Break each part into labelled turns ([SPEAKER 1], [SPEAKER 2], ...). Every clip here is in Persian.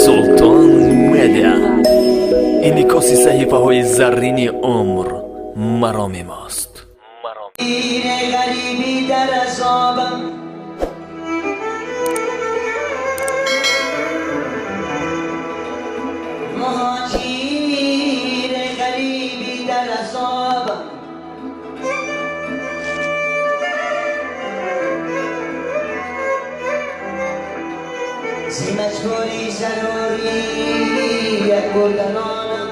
[SPEAKER 1] Султан Медиа инъикоси саҳифаҳои заррини умр мароми мост.
[SPEAKER 2] غریبی در عذابم مهاجر غریبی در عذابم زی مجبوری ضروری یک بردنانم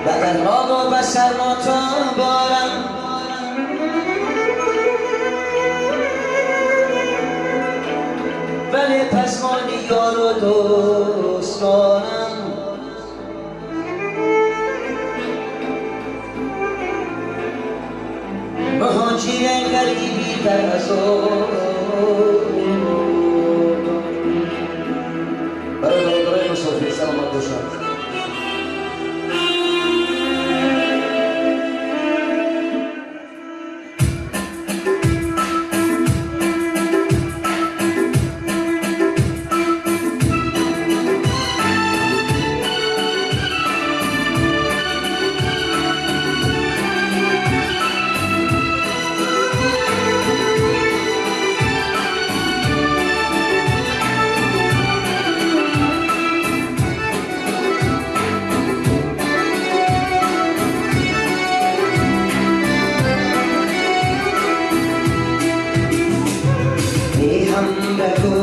[SPEAKER 2] بدن آب و بسر ماتم بارم ولی پس مانی یار و دوستانم مهاجر غریبی در عذاب برای دادرای مصافی سلامت باشد. هم بگو